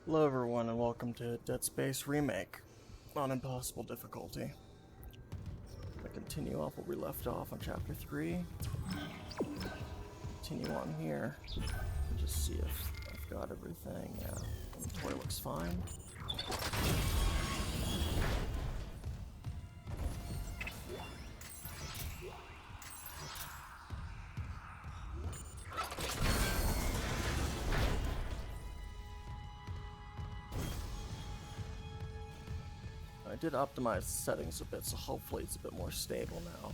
Hello everyone and welcome to Dead Space Remake on Impossible difficulty. I'm going to continue off where we left off on Chapter 3. Continue on here. Just see if I've got everything. Yeah, inventory looks fine. I did optimize the settings a bit, so hopefully it's a bit more stable now.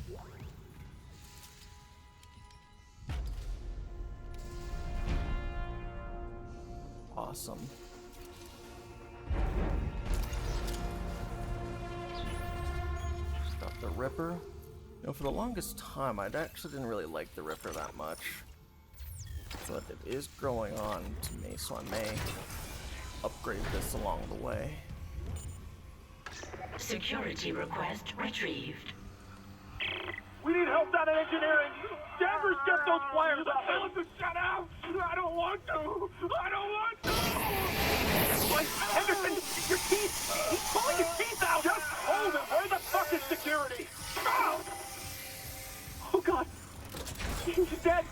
Awesome. Got the Ripper. You know, for the longest time, I actually didn't really like the Ripper that much. But it is growing on to me, so I may upgrade this along the way. Security request retrieved. We need help down in engineering. Danvers, get those wires up. Tell him to shut out. I don't want to. I don't want to. Like, Henderson, your teeth. He's pulling his teeth out. Just hold him. Where the fuck is security? Oh, God. He's dead.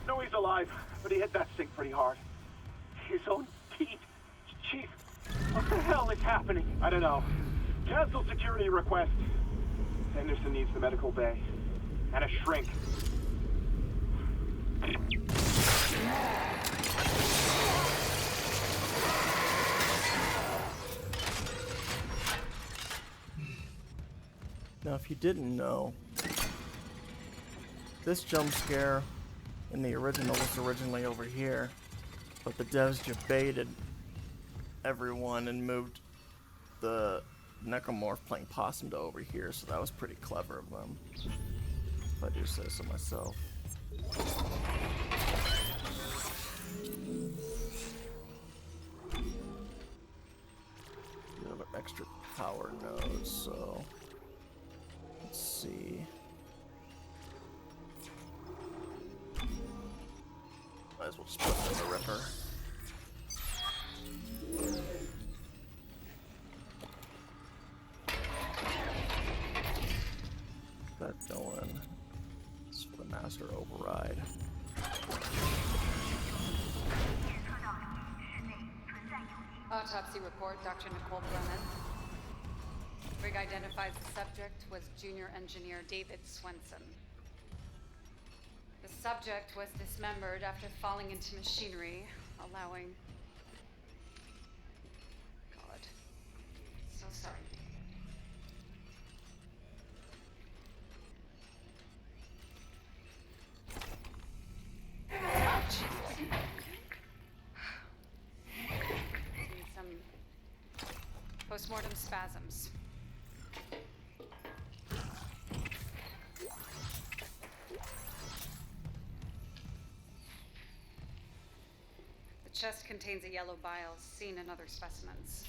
No, he's alive, but he hit that thing pretty hard. His own teeth. Chief, what the hell is happening? I don't know. Cancel security request. Henderson needs the medical bay. And a shrink. Now, if you didn't know, this jump scare in the original was originally over here, but the devs just baited everyone and moved the Necromorph playing Possum to over here, so that was pretty clever of them, if I do say so myself. You have an extra power node, so let's see. Might as well just put it in the Ripper. That going. It's for the master override. Autopsy report, Dr. Nicole Brennan. Rig identifies the subject was junior engineer David Swenson. The subject was dismembered after falling into machinery, allowing... God. So sorry. Need some postmortem spasms. The chest contains a yellow bile seen in other specimens.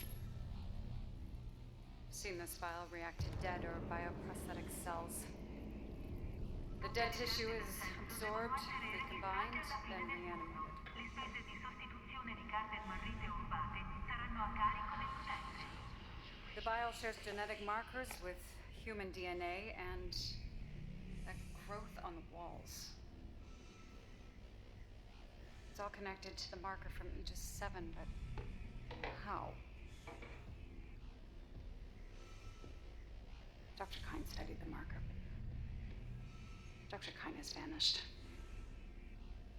Seen this bile react to dead or bioprosthetic cells. The dead tissue is absorbed, recombined, then reanimated. The bile shares genetic markers with human DNA and a growth on the walls. It's all connected to the marker from Aegis 7, but how? Dr. Kine studied the marker. Dr. Kine has vanished.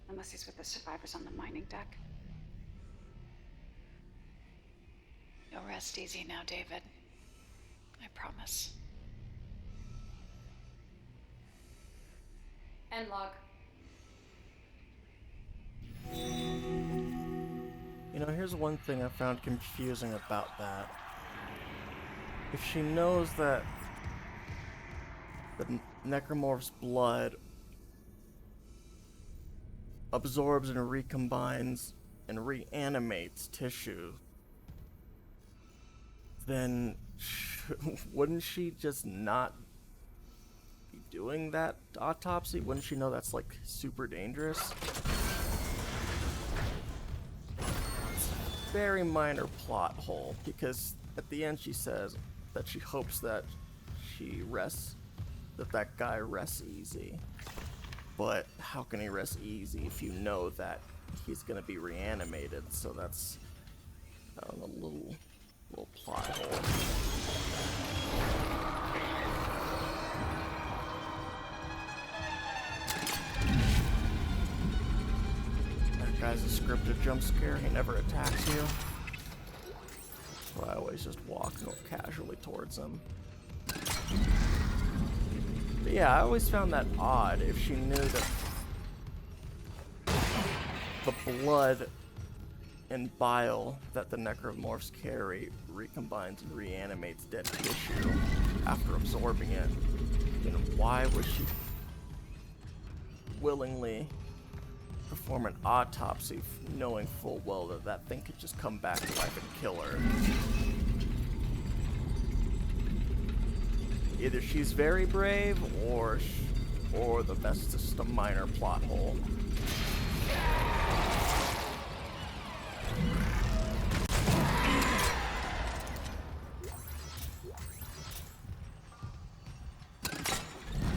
Unless he's with the survivors on the mining deck. You'll rest easy now, David. I promise. End log. You know, here's one thing I found confusing about that. If she knows that the Necromorph's blood absorbs and recombines and reanimates tissue, then wouldn't she just not be doing that autopsy? Wouldn't she know that's like super dangerous? very minor plot hole, because at the end she says that she hopes that that guy rests easy. But how can he rest easy if you know that he's gonna be reanimated? So that's a little plot hole. That guy's a scripted jump scare. He never attacks you. So I always just walk casually towards him. But yeah, I always found that odd if she knew that the blood and bile that the necromorphs carry recombines and reanimates dead tissue after absorbing it. You know, why would she willingly perform an autopsy knowing full well that that thing could just come back to life and kill her? Either she's very brave, or that's just a minor plot hole.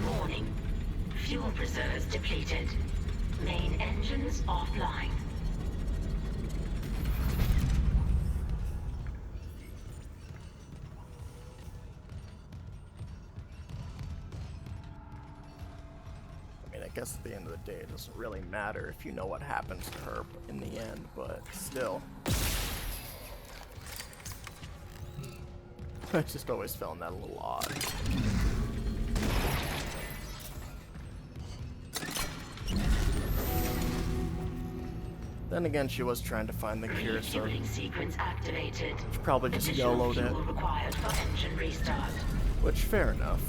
Warning. Fuel reserves depleted. Main engines offline. I guess at the end of the day, it doesn't really matter if you know what happens to her in the end, but still. I just always found that a little odd. Then again, she was trying to find the cure, so Refueling sequence activated. she probably just Additional YOLO'd it. fuel required for engine restart. Which, fair enough.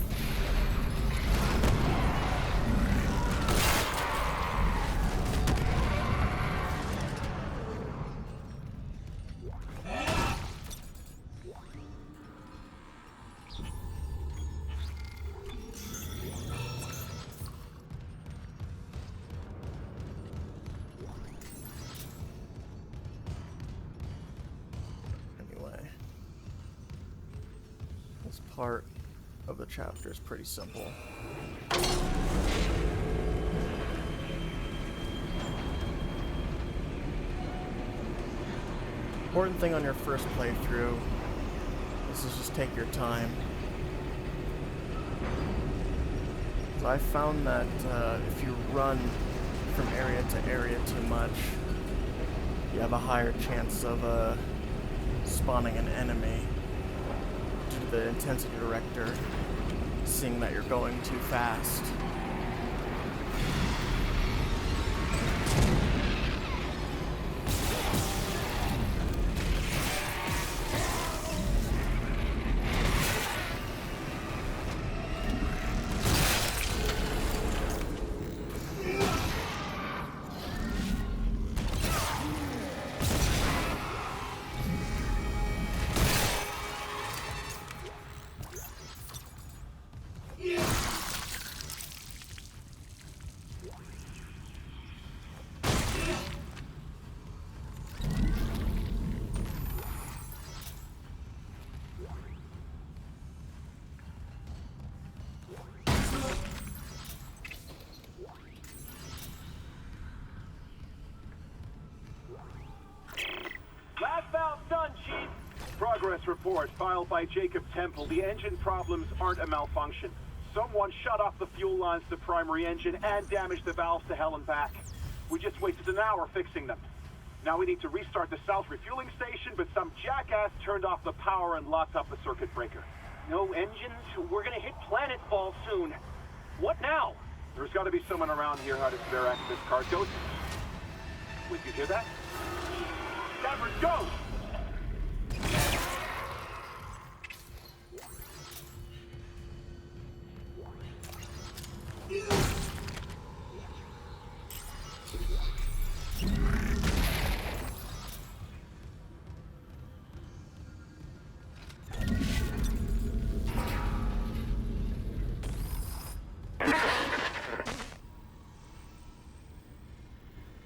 Part of the chapter is pretty simple. Important thing on your first playthrough is to just take your time. So I found that if you run from area to area too much, you have a higher chance of spawning an enemy. The intensity director seeing that you're going too fast. Last valve done, Chief. Progress report filed by Jacob Temple. The engine problems aren't a malfunction. Someone shut off the fuel lines to the primary engine and damaged the valves to hell and back. We just wasted an hour fixing them. Now we need to restart the south refueling station, but some jackass turned off the power and locked up the circuit breaker. No engines? We're gonna hit planetfall soon. What now? There's gotta be someone around here how to spare activist card doses. Wait, you hear that? Never go!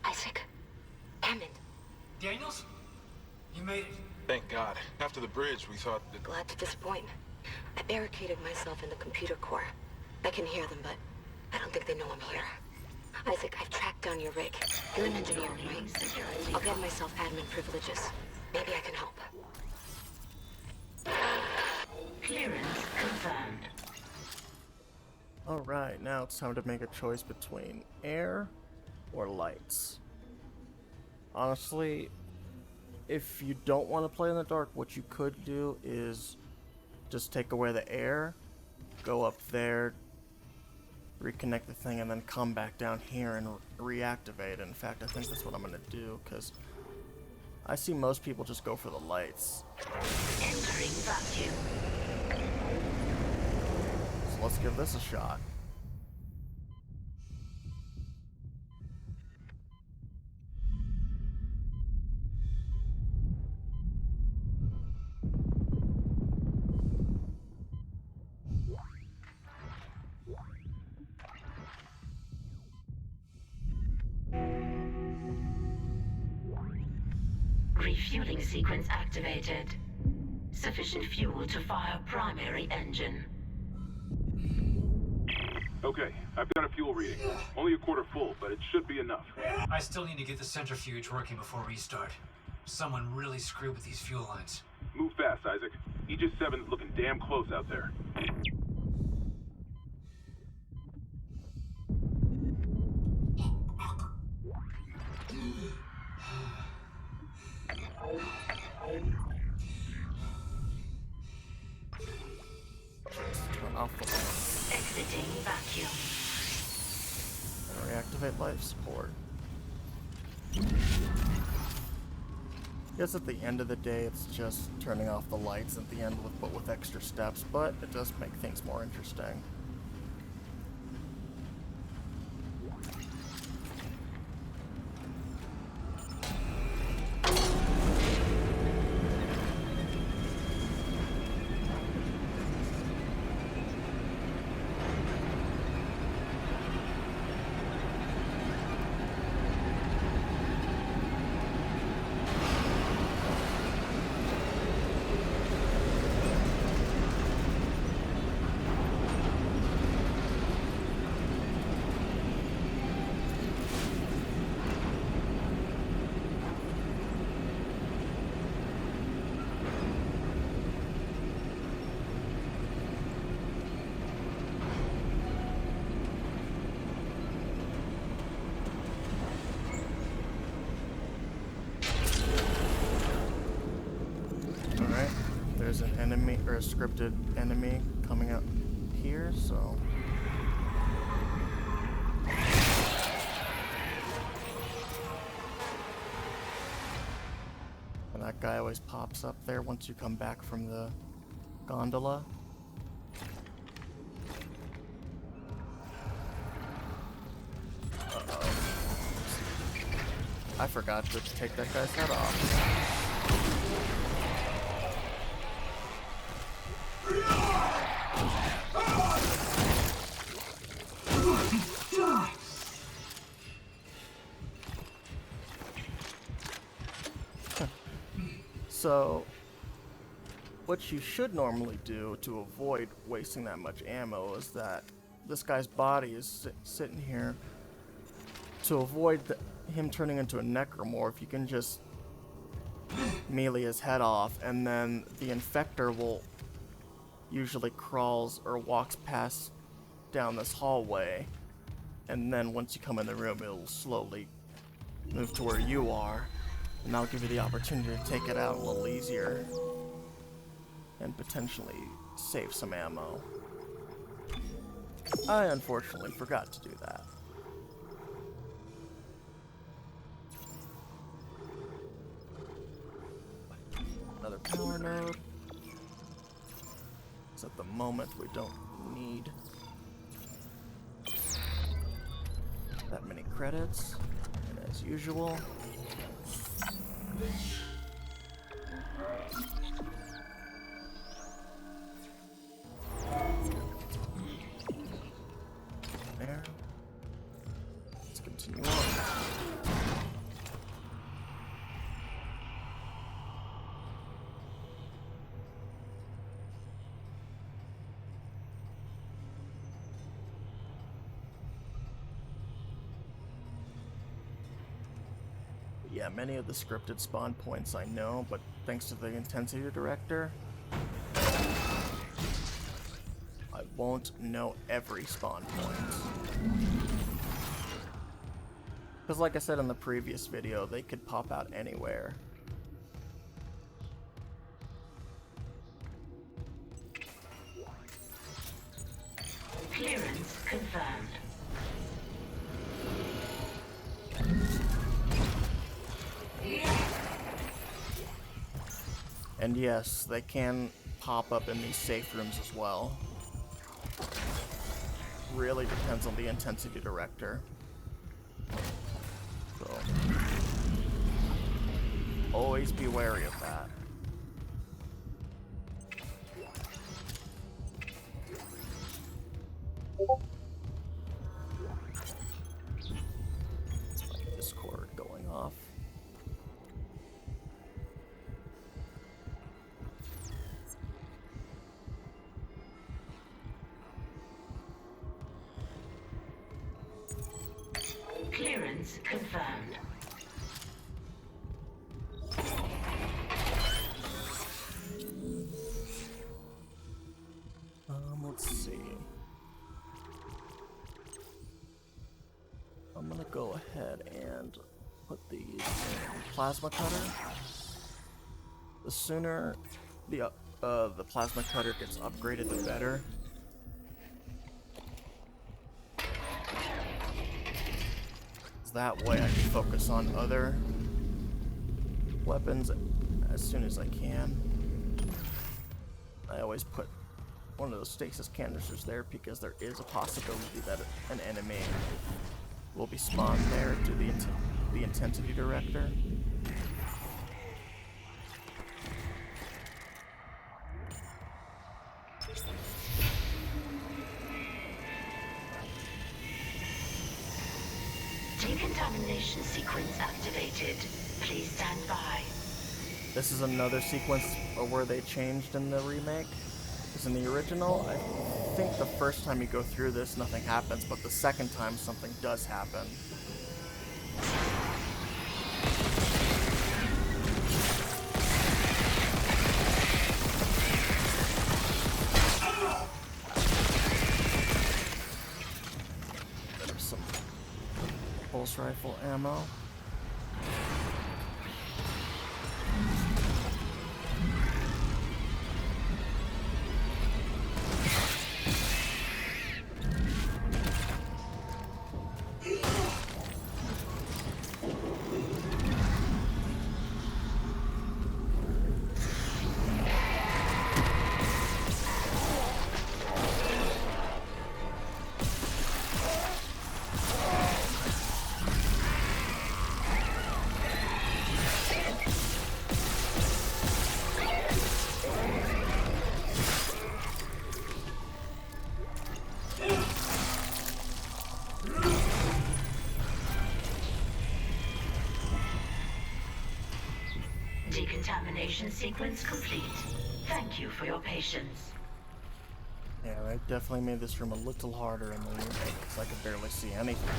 Isaac. Hammond. Daniels? You made it. Thank God. After the bridge, we thought that... Glad to disappoint. I barricaded myself in the computer core. I can hear them, but I don't think they know I'm here. Isaac, I've tracked down your rig. You're an engineer, right? I'll get myself admin privileges. Maybe I can help. Clearance confirmed. Alright, now it's time to make a choice between air or lights. Honestly, if you don't want to play in the dark, what you could do is just take away the air, go up there, reconnect the thing, and then come back down here and reactivate. In fact, I think that's what I'm going to do, because I see most people just go for the lights. Entering vacuum. So let's give this a shot. Refueling sequence activated. Sufficient fuel to fire primary engine. Okay, I've got a fuel reading. Only a quarter full, but it should be enough. I still need to get the centrifuge working before restart. Someone really screwed with these fuel lines. Move fast, Isaac. Aegis 7's looking damn close out there. Turn off the lights. Exiting vacuum. Reactivate life support. Guess at the end of the day, it's just turning off the lights at the end, but with extra steps. But it does make things more interesting. There's an enemy, or a scripted enemy, coming up here, so... And that guy always pops up there once you come back from the gondola. Uh-oh. I forgot to take that guy's head off. So, what you should normally do to avoid wasting that much ammo is that this guy's body is sitting here. To avoid him turning into a necromorph, you can just melee his head off, and then the infector will usually crawls or walks past down this hallway, and then once you come in the room, it'll slowly move to where you are. And that'll give you the opportunity to take it out a little easier and potentially save some ammo. I unfortunately forgot to do that. Another power node. So at the moment we don't need that many credits, and as usual, there. Let's continue on. Yeah, many of the scripted spawn points I know, but thanks to the intensity director, I won't know every spawn point. Because like I said in the previous video, they could pop out anywhere. Clearance confirmed. And yes, they can pop up in these safe rooms as well. Really depends on the intensity director. So, always be wary of that. It's my Discord going off. Clearance confirmed. Let's see. I'm gonna go ahead and put these in plasma cutter. The sooner the plasma cutter gets upgraded, the better. That way I can focus on other weapons as soon as I can. I always put one of those stasis canisters there because there is a possibility that an enemy will be spawned there due to the intensity director. Decontamination sequence activated. Please stand by. This is another sequence where they changed in the remake. Because in the original, I think the first time you go through this, nothing happens, but the second time, something does happen. There's some pulse rifle ammo. Decontamination sequence complete. Thank you for your patience. Yeah, they definitely made this room a little harder in the remake, because I could barely see anything.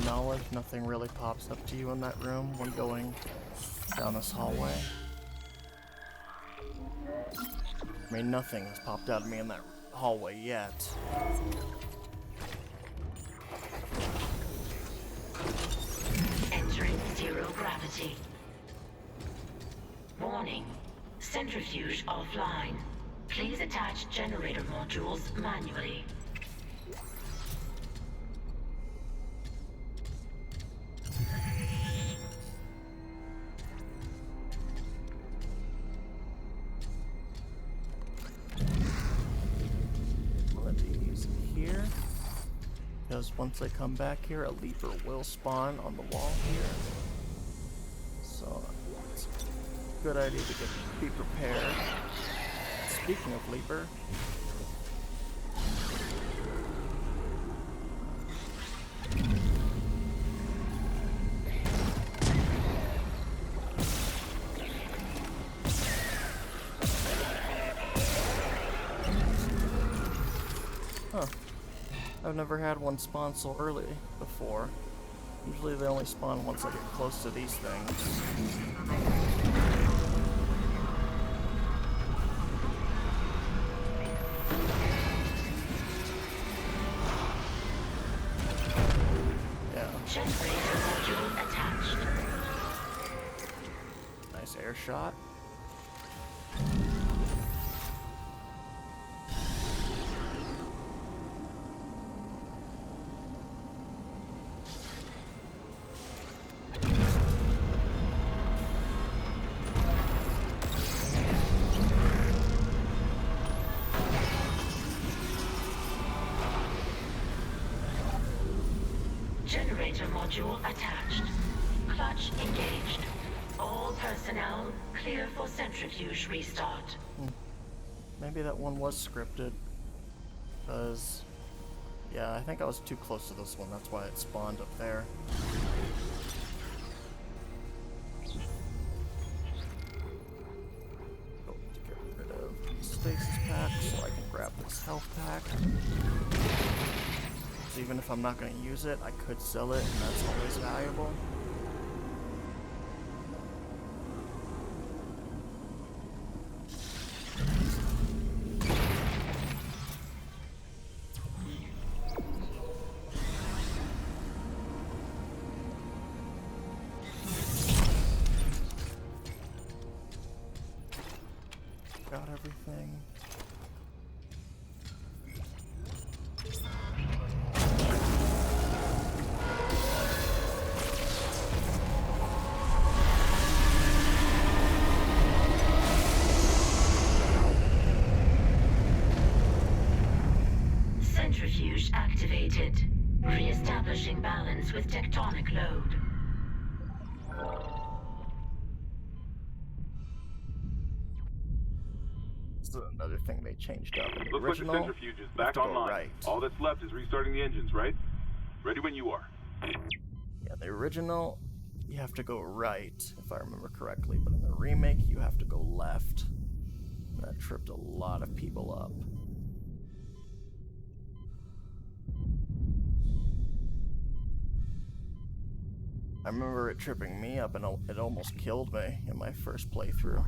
knowledge, nothing really pops up to you in that room when going down this hallway. I mean, nothing has popped out of me in that hallway yet. Entering zero gravity. Warning. Centrifuge offline. Please attach generator modules manually. One of these here. Because once I come back here, a leaper will spawn on the wall here. So it's a good idea to be prepared. Speaking of leaper, I've never had one spawn so early before. Usually they only spawn once I get close to these things. Yeah. Generator module attached. Nice air shot. Generator module attached. Clutch engaged. All personnel clear for centrifuge restart. Maybe that one was scripted. Because, yeah, I think I was too close to this one. That's why it spawned up there. Oh, to get rid of stasis pack so I can grab this health pack. So even if I'm not going to use it, I could sell it, and that's always valuable. Got everything. Centrifuge activated. Re-establishing balance with tectonic load. This is another thing they changed up. In the Looks original, like the centrifuge is you have back to go online. right. All that's left is restarting the engines, right? Ready when you are. Yeah, the original, you have to go right, if I remember correctly, but in the remake, you have to go left. That tripped a lot of people up. I remember it tripping me up, and it almost killed me in my first playthrough.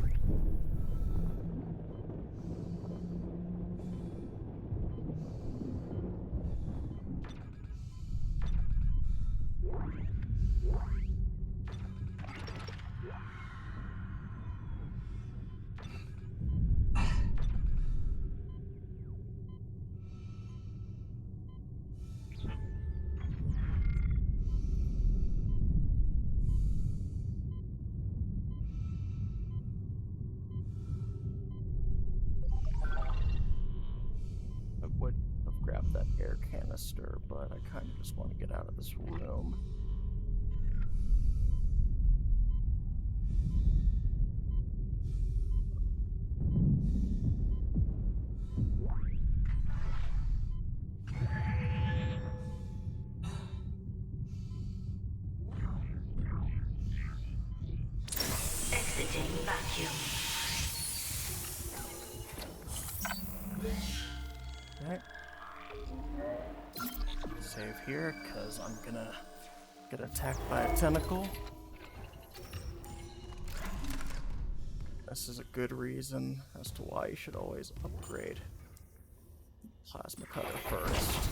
I would have grabbed that air canister, but I kind of just want to get out of this room. Exiting vacuum. Right. Save here, because I'm gonna Get attacked by a tentacle. This is a good reason as to why you should always upgrade plasma cutter first.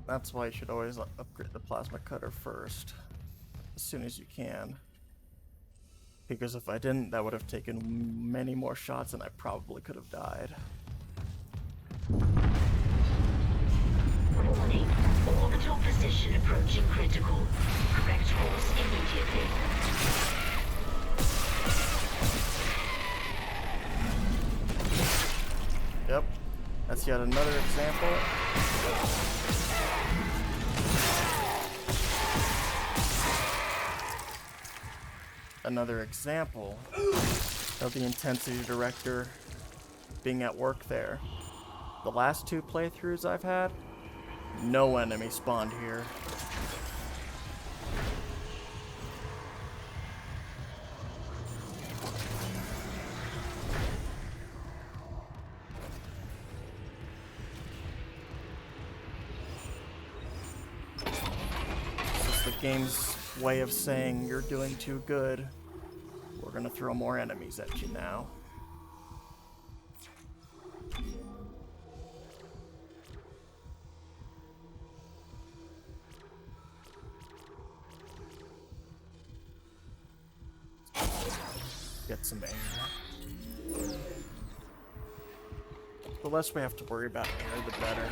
That's why you should always upgrade the plasma cutter first, as soon as you can. Because if I didn't, that would have taken many more shots and I probably could have died. Warning. Orbital position approaching critical. Correct course immediately. Yep. That's yet another example. Another example of the intensity director being at work there. The last 2 playthroughs I've had, no enemy spawned here. This is the game's way of saying you're doing too good. We're gonna throw more enemies at you now. Get some air. The less we have to worry about air, the better.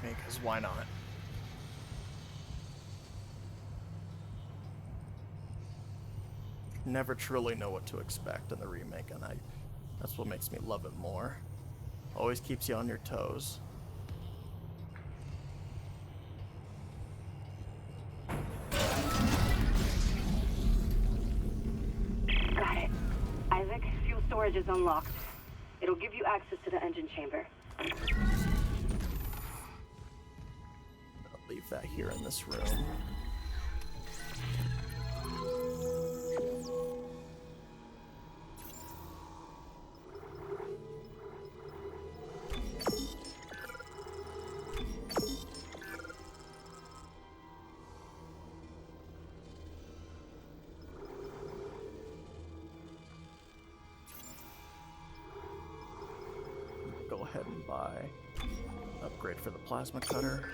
Because why not? Never truly know what to expect in the remake, and that's what makes me love it more. Always keeps you on your toes. Got it. Isaac, fuel storage is unlocked. It'll give you access to the engine chamber. Leave that here in this room. Go ahead and buy upgrade for the plasma cutter.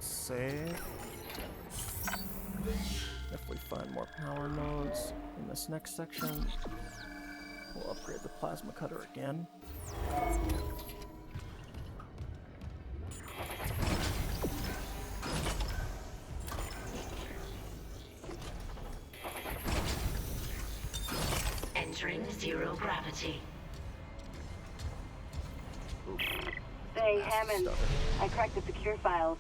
Save. If we find more power nodes in this next section, we'll upgrade the plasma cutter again. Entering zero gravity. Say, Hammond, I cracked the secure files.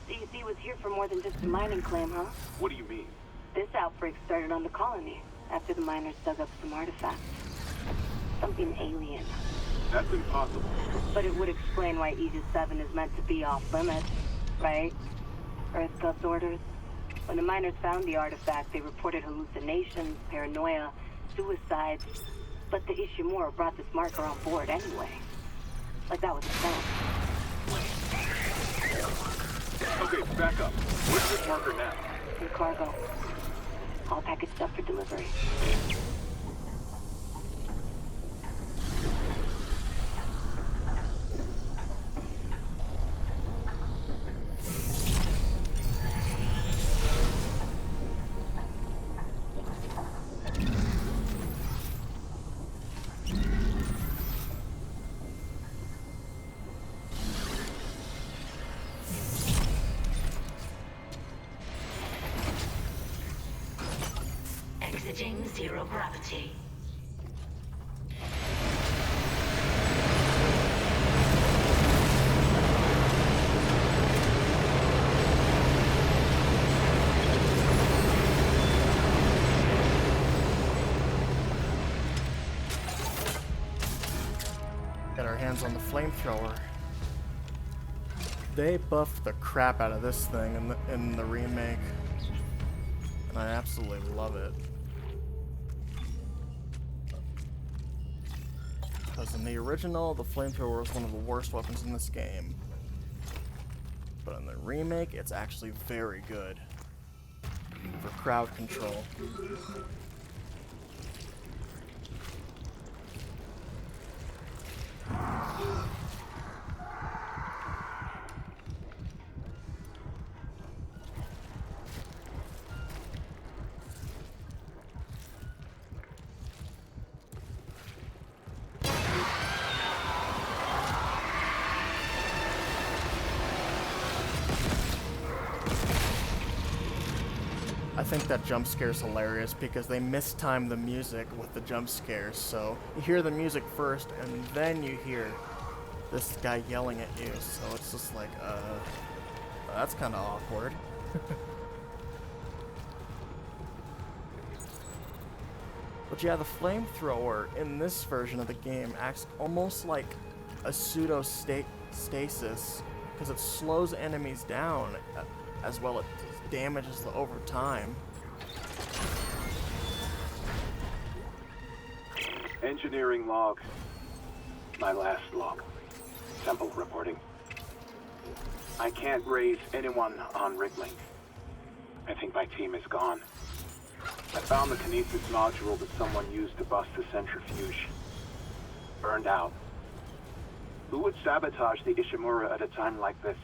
CEC was here for more than just a mining claim, huh? What do you mean? This outbreak started on the colony after the miners dug up some artifacts. Something alien. That's impossible. But it would explain why Aegis 7 is meant to be off limits, right? Earth Gus orders. When the miners found the artifact, they reported hallucinations, paranoia, suicides. But the Ishimura brought this marker on board anyway. Like that was a plan. Okay, back up. Where's this marker now? In cargo. All packaged up for delivery. Exiting zero gravity. Got our hands on the flamethrower. They buffed the crap out of this thing in the remake, and I absolutely love it. Because in the original, the flamethrower was one of the worst weapons in this game. But in the remake, it's actually very good for crowd control. I think that jump scare is hilarious because they mistime the music with the jump scares. So you hear the music first and then you hear this guy yelling at you. So it's just like, that's kind of awkward. But yeah, the flamethrower in this version of the game acts almost like a pseudo stasis because it slows enemies down as well as damages the over time. Engineering log. My last log. Temple reporting. I can't raise anyone on Riglink. I think my team is gone. I found the kinesis module that someone used to bust the centrifuge. Burned out. Who would sabotage the Ishimura at a time like this?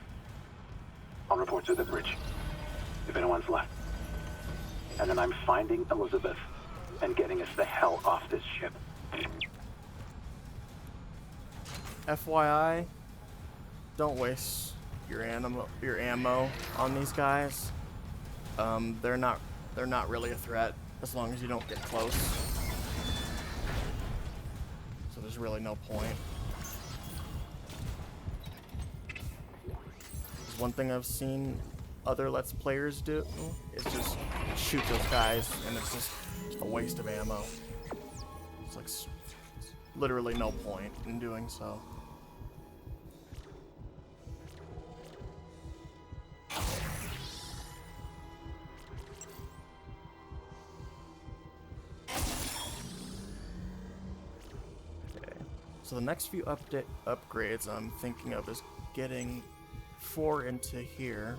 I'll report to the bridge, if anyone's left. And then I'm finding Elizabeth and getting us the hell off this ship. FYI, don't waste your ammo on these guys. They're not really a threat as long as you don't get close. So there's really no point. One thing I've seen other Let's Players do is just shoot those guys, and it's just a waste of ammo. It's like literally no point in doing so. Okay, so the next few upgrades I'm thinking of is getting 4 into here.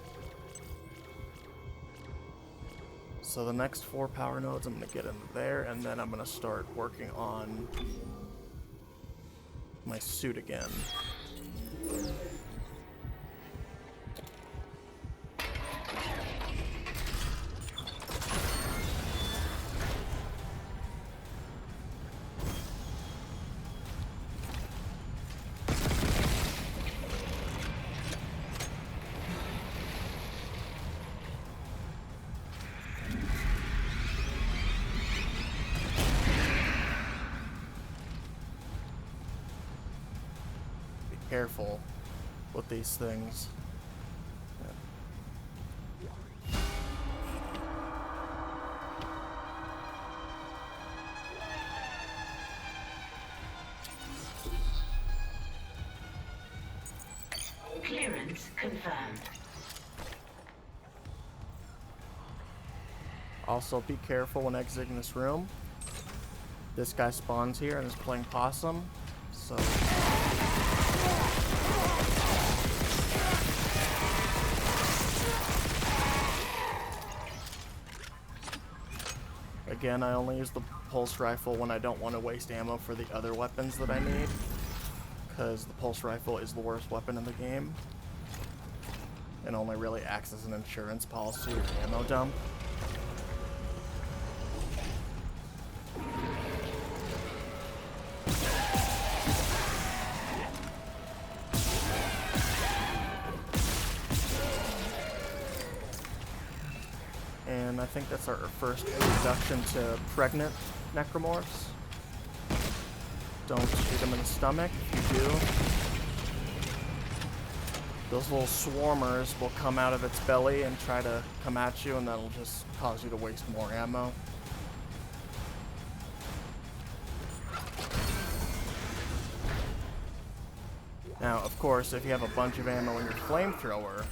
So the next 4 power nodes I'm going to get in there, and then I'm going to start working on my suit again. Careful with these things. Clearance confirmed. Also, be careful when exiting this room. This guy spawns here and is playing possum, so again, I only use the pulse rifle when I don't want to waste ammo for the other weapons that I need, because the pulse rifle is the worst weapon in the game and only really acts as an insurance policy or ammo dump. And and I think that's our first introduction to pregnant necromorphs. Don't shoot them in the stomach. If you do, those little swarmers will come out of its belly and try to come at you, and that'll just cause you to waste more ammo. Now, of course, if you have a bunch of ammo in your flamethrower,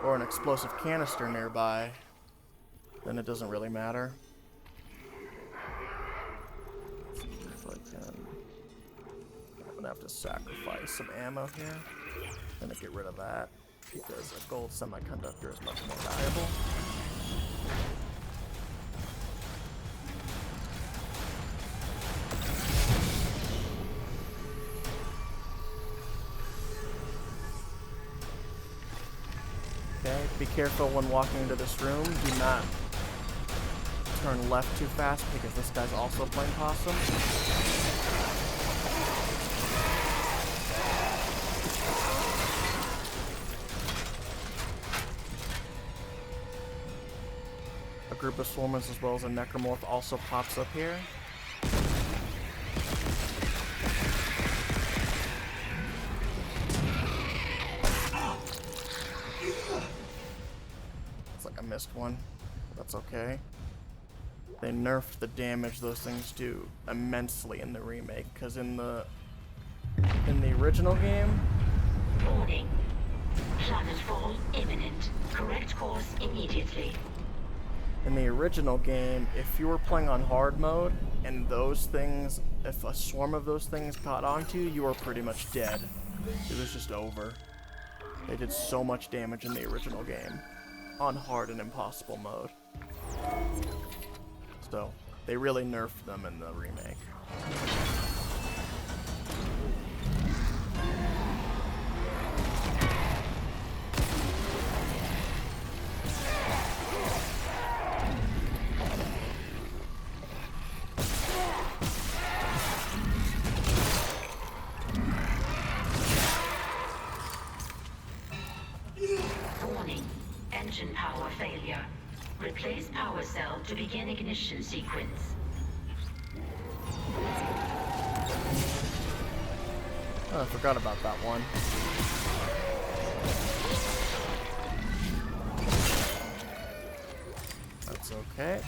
or an explosive canister nearby, then it doesn't really matter. Let's see if I can... I'm gonna have to sacrifice some ammo here. I'm gonna get rid of that, because a gold semiconductor is much more valuable. Okay, be careful when walking into this room. Do not turn left too fast because this guy's also playing possum. A group of swarmers as well as a necromorph also pops up here. Missed one. That's okay. They nerfed the damage those things do immensely in the remake, because in the original game... Warning. Planetfall imminent. Correct course immediately. In the original game, if you were playing on hard mode, and those things, if a swarm of those things caught onto you, you were pretty much dead. It was just over. They did so much damage in the original game. On hard and impossible mode. So, they really nerfed them in the remake. Warning. Engine power failure. Replace power cell to begin ignition sequence. Oh, I forgot about that one. That's okay.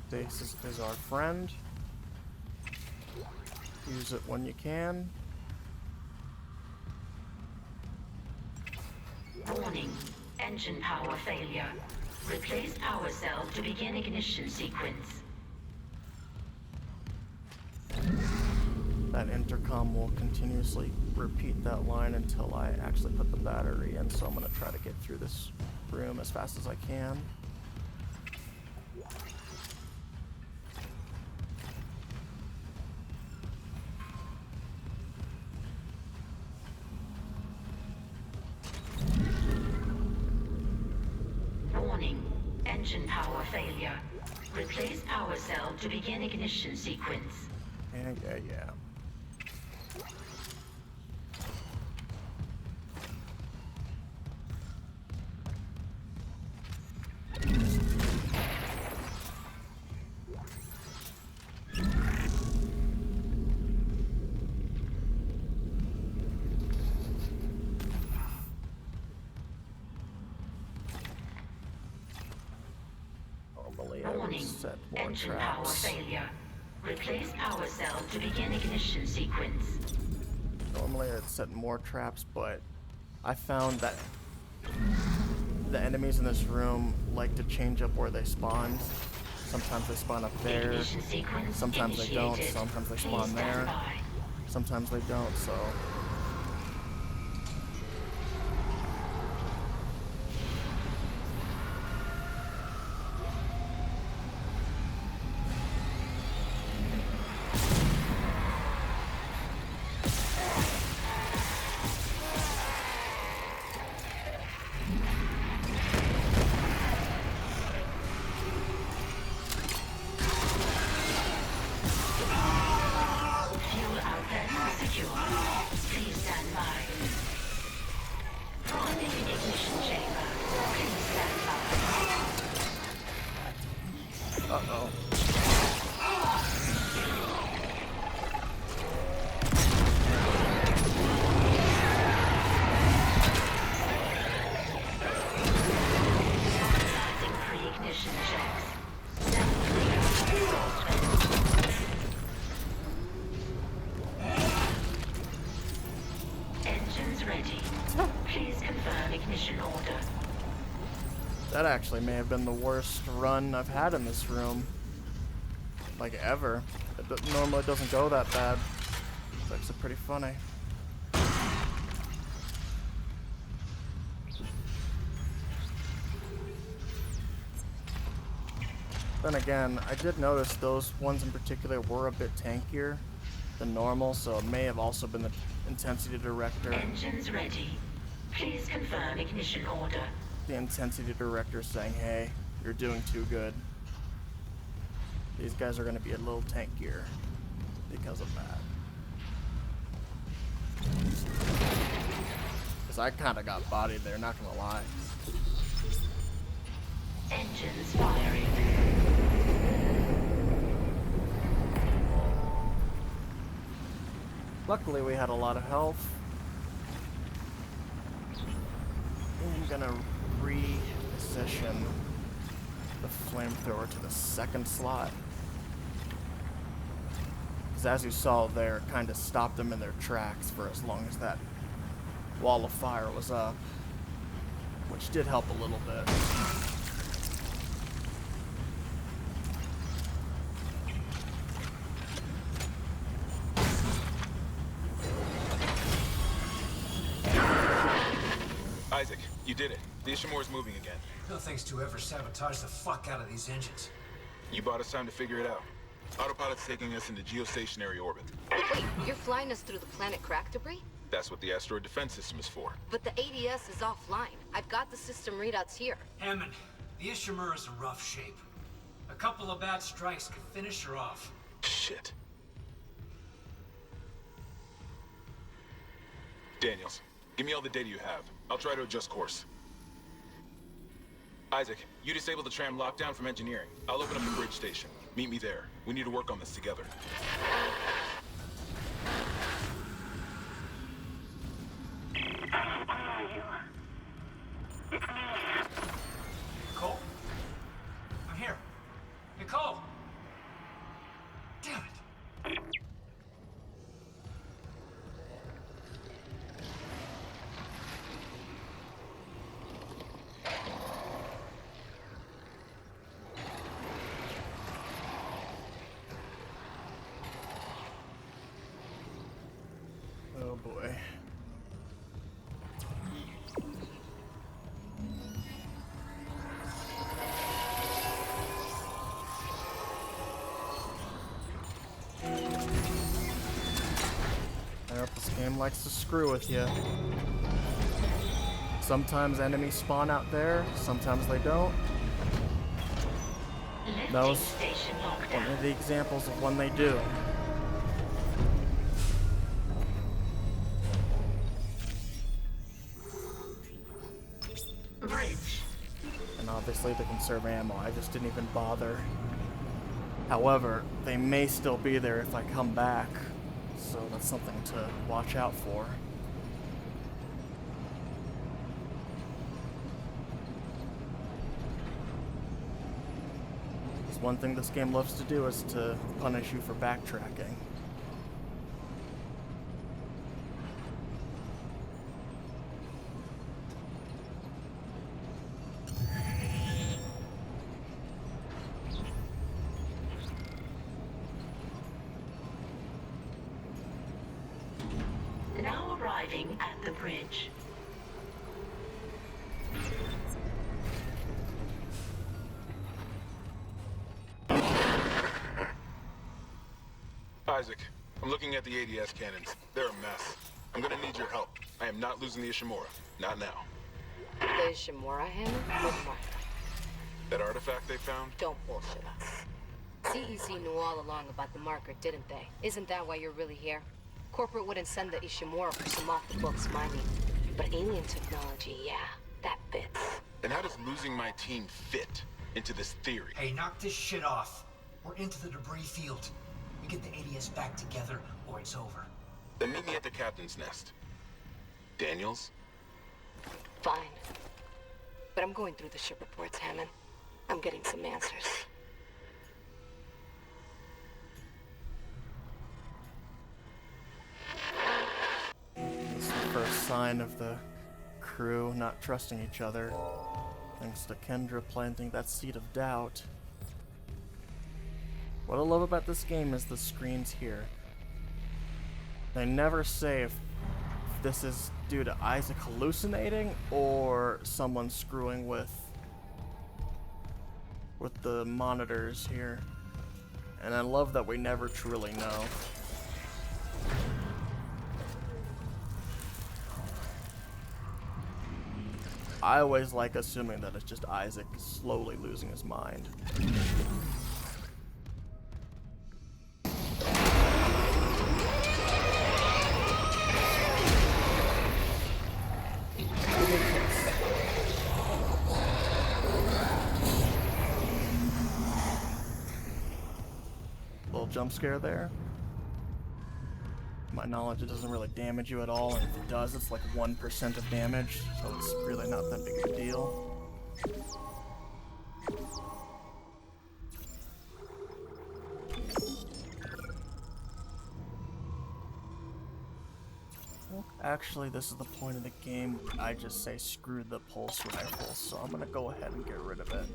This is our friend. Use it when you can. Warning. Engine power failure. Replace power cell to begin ignition sequence. That intercom will continuously repeat that line until I actually put the battery in, so I'm going to try to get through this room as fast as I can. Warning. Engine power failure. Replace power cell to begin ignition sequence. Yeah. Normally I would set more Engine power traps. failure. Replace power cell to begin ignition sequence. Normally I'd set more traps, but I found that the enemies in this room like to change up where they spawn. Sometimes they spawn up there, Ignition sequence sometimes they don't, initiated. sometimes they Please spawn stand there, by. sometimes they don't, so... Fuel outlet secure. That actually may have been the worst run I've had in this room. Like, ever. Normally doesn't go that bad. It's actually pretty funny. Then again, I did notice those ones in particular were a bit tankier than normal, so it may have also been the intensity director. Engines ready. Please confirm ignition order. The intensity director saying, hey, you're doing too good. These guys are going to be a little tankier because of that. Because I kind of got bodied there, not going to lie. Engines firing. Luckily, we had a lot of health. I'm gonna reposition the flamethrower to the second slot. Because as you saw there, it kind of stopped them in their tracks for as long as that wall of fire was up. Which did help a little bit. Isaac, you did it. The Ishimura's moving again. No thanks to whoever sabotaged the fuck out of these engines. You bought us time to figure it out. Autopilot's taking us into geostationary orbit. Wait, you're flying us through the planet crack debris? That's what the asteroid defense system is for. But the ADS is offline. I've got the system readouts here. Hammond, the Ishimura's in rough shape. A couple of bad strikes could finish her off. Shit. Daniels, give me all the data you have. I'll try to adjust course. Isaac, you disable the tram lockdown from engineering. I'll open up the bridge station. Meet me there. We need to work on this together. Nicole? I'm here. Nicole! Damn it! Oh boy. I hope this game likes to screw with you. Sometimes enemies spawn out there, sometimes they don't. That was Station one lockdown. of the examples of when they do. Bridge. And obviously to conserve ammo, I just didn't even bother. However, they may still be there if I come back, so that's something to watch out for. Because one thing this game loves to do is to punish you for backtracking. Now arriving at the bridge. Isaac, I'm looking at the ADS cannons. They're a mess. I'm gonna need your help. I am not losing the Ishimura. Not now. The Ishimura, Hammond? With what? That artifact they found? Don't bullshit us. CEC knew all along about the marker, didn't they? Isn't that why you're really here? Corporate wouldn't send the Ishimura for some off-the-books mining. But alien technology, yeah, that fits. Then how does losing my team fit into this theory? Hey, knock this shit off. We're into the debris field. We get the ADS back together, or it's over. Then meet me at the captain's nest. Daniels? Fine. But I'm going through the ship reports, Hammond. I'm getting some answers. It's the first sign of the crew not trusting each other. Thanks to Kendra planting that seed of doubt. What I love about this game is the screens here. They never say if this is due to Isaac hallucinating or someone screwing with the monitors here. And I love that we never truly know. I always like assuming that it's just Isaac slowly losing his mind. Little jump scare there. To my knowledge, it doesn't really damage you at all, and if it does, it's like 1% of damage, so it's really not that big of a deal. Actually, this is the point of the game where I just say screw the pulse rifle, so I'm gonna go ahead and get rid of it.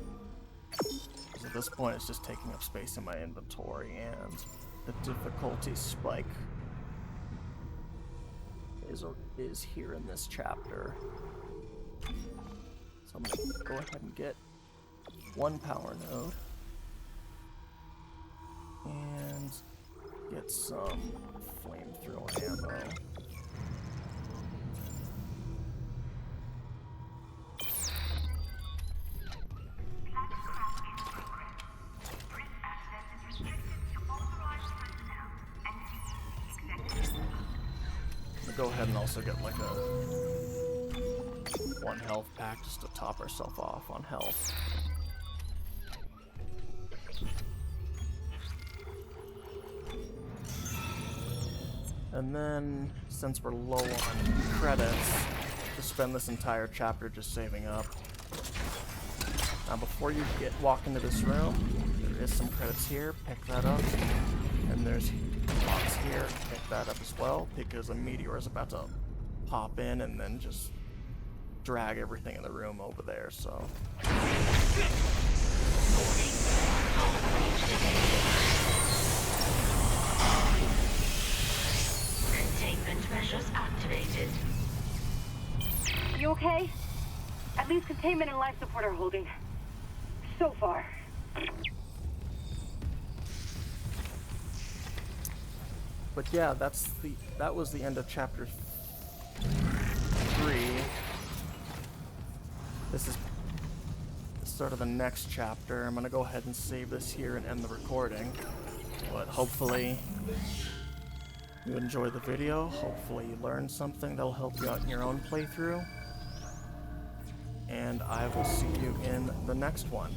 Because at this point, it's just taking up space in my inventory, and the difficulty spike is here in this chapter. So I'm gonna go ahead and get one power node and get some flamethrower ammo. Go ahead and also get like a 1 health pack just to top ourselves off on health. And then, since we're low on credits, to spend this entire chapter just saving up. Now before you walk into this room, there is some credits here, pick that up. And there's a box here, pick that up as well, because a meteor is about to pop in and then just drag everything in the room over there, so. Containment measures activated. You okay? At least containment and life support are holding. So far. But yeah, that was the end of chapter 3. This is the start of the next chapter. I'm gonna go ahead and save this here and end the recording. But hopefully you enjoy the video. Hopefully you learned something that'll help you out in your own playthrough. And I will see you in the next one.